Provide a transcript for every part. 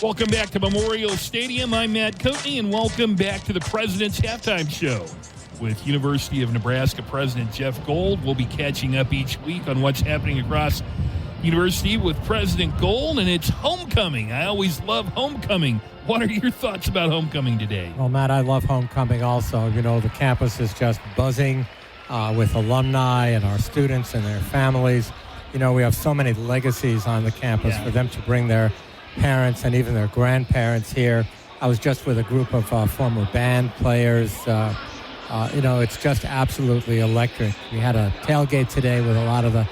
Welcome back to Memorial Stadium. I'm Matt Coatney, and welcome back to the President's Halftime Show. With University of Nebraska President Jeff Gold, we'll be catching up each week on what's happening across University with President Gold, and it's homecoming. I always love homecoming. What are your thoughts about homecoming today? Well, Matt, I love homecoming also. You know, the campus is just buzzing with alumni and our students and their families. You know, we have so many legacies on the campus for them to bring their parents and even their grandparents here. I was just with a group of former band players. You know, it's just absolutely electric. We had a tailgate today with a lot of the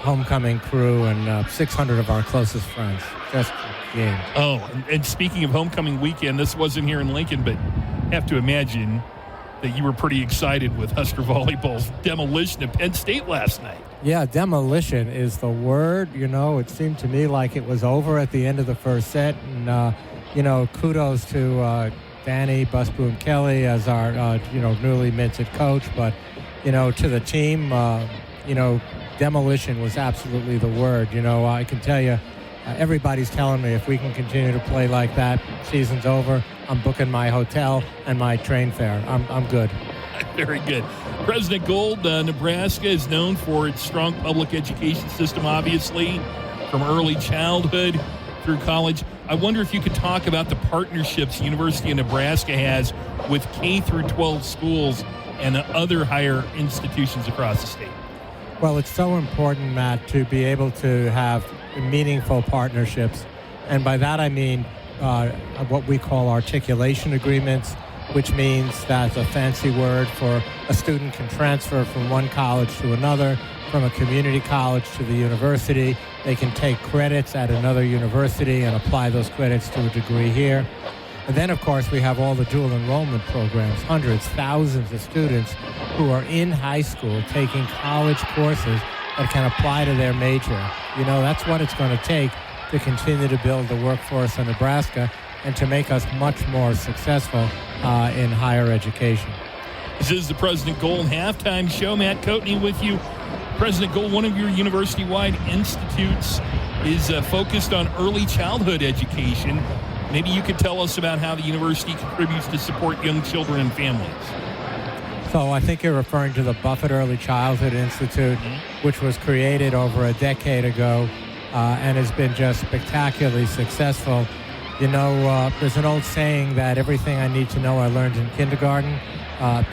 homecoming crew and 600 of our closest friends. Just game. Oh, and speaking of homecoming weekend, this wasn't here in Lincoln, but I have to imagine that you were pretty excited with Husker volleyball's demolition of Penn State last night. Yeah, demolition is the word. You know, it seemed to me like it was over at the end of the first set. And, you know, kudos to Danny Busboom Kelly as our, you know, newly minted coach. But, you know, to the team, you know, demolition was absolutely the word. You know, I can tell you, everybody's telling me if we can continue to play like that, season's over. I'm booking my hotel and my train fare. I'm good. Very good. President Gold, Nebraska is known for its strong public education system, obviously, from early childhood through college. I wonder if you could talk about the partnerships the University of Nebraska has with K through 12 schools and other higher institutions across the state. Well, it's so important, Matt, to be able to have meaningful partnerships. And by that I mean what we call articulation agreements, which means that's a fancy word for a student can transfer from one college to another, from a community college to the university. They can take credits at another university and apply those credits to a degree here. And then, of course, we have all the dual enrollment programs, hundreds, thousands of students who are in high school taking college courses that can apply to their major. You know, that's what it's going to take to continue to build the workforce in Nebraska and to make us much more successful in higher education. This is the President Gold Halftime Show. Matt Coatney with you. President Gold, one of your university-wide institutes is focused on early childhood education. Maybe you could tell us about how the university contributes to support young children and families. So I think you're referring to the Buffett Early Childhood Institute, which was created over a decade ago and has been just spectacularly successful. You know, there's an old saying that everything I need to know I learned in kindergarten.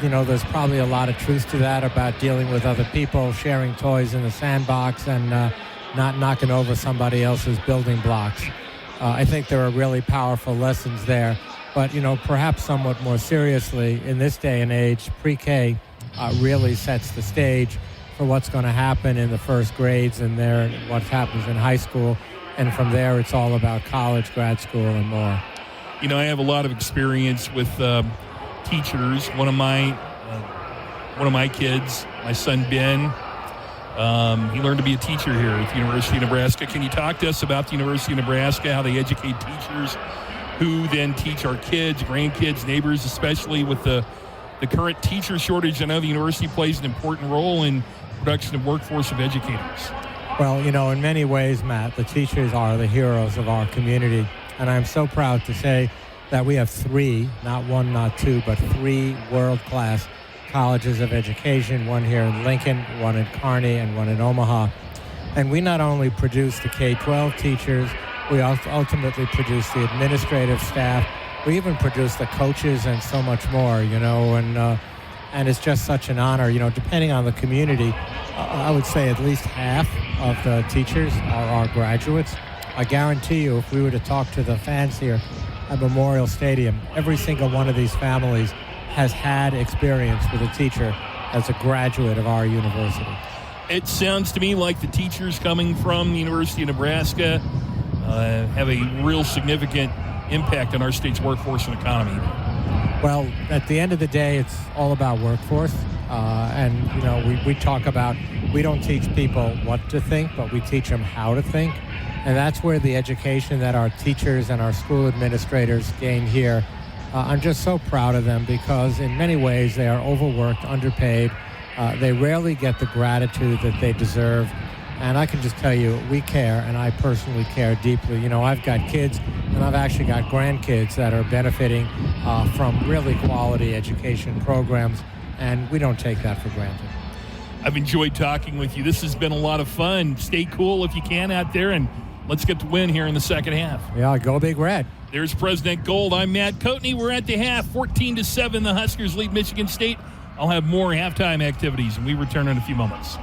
You know, there's probably a lot of truth to that about dealing with other people, sharing toys in the sandbox, and not knocking over somebody else's building blocks. I think there are really powerful lessons there. But, you know, perhaps somewhat more seriously, in this day and age, pre-K really sets the stage for what's going to happen in the first grades and there what happens in high school. And from there, it's all about college, grad school, and more. You know, I have a lot of experience with teachers. One of my kids, my son Ben, he learned to be a teacher here at the University of Nebraska. Can you talk to us about the University of Nebraska, how they educate teachers who then teach our kids, grandkids, neighbors, especially with the current teacher shortage? I know the university plays an important role in production of workforce of educators. Well, you know, in many ways, Matt, the teachers are the heroes of our community. And I'm so proud to say that we have three, not one, not two, but three world-class colleges of education, one here in Lincoln, one in Kearney, and one in Omaha. And we not only produce the K-12 teachers, we ultimately produce the administrative staff. We even produce the coaches and so much more, you know, and it's just such an honor. You know, depending on the community, I would say at least half of the teachers are our graduates. I guarantee you, if we were to talk to the fans here at Memorial Stadium, every single one of these families has had experience with a teacher as a graduate of our university. It sounds to me like the teachers coming from the University of Nebraska have a real significant impact on our state's workforce and economy. Well, at the end of the day, it's all about workforce. And, you know, we talk about, we don't teach people what to think, but we teach them how to think. And that's where the education that our teachers and our school administrators gain here, I'm just so proud of them because in many ways they are overworked, underpaid. They rarely get the gratitude that they deserve. And I can just tell you, we care, and I personally care deeply. You know, I've got kids, and I've actually got grandkids that are benefiting from really quality education programs, and we don't take that for granted. I've enjoyed talking with you. This has been a lot of fun. Stay cool if you can out there, and let's get the win here in the second half. Yeah, go Big Red. There's President Gold. I'm Matt Coatney. We're at the half. 14-7, the Huskers lead Michigan State. I'll have more halftime activities, and we return in a few moments.